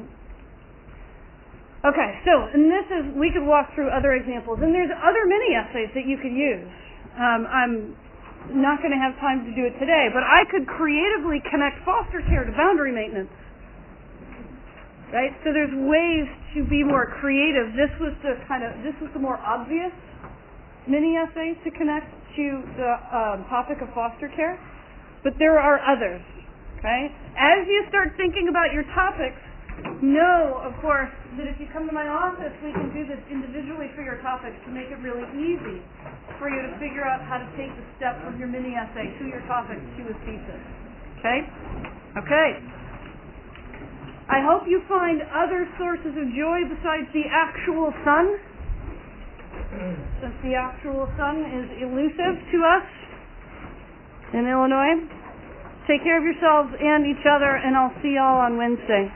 Okay, so, and we could walk through other examples, and there's other mini essays that you could use. I'm not going to have time to do it today, but I could creatively connect foster care to boundary maintenance. Right? So there's ways to be more creative. This was the more obvious mini essay to connect to the topic of foster care, but there are others. Okay? As you start thinking about your topics, know, of course, that if you come to my office, we can do this individually for your topics to make it really easy for you to figure out how to take the step from your mini essay to your topic to a thesis. Okay? Okay. I hope you find other sources of joy besides the actual sun, since the actual sun is elusive to us in Illinois. Take care of yourselves and each other, and I'll see y'all on Wednesday.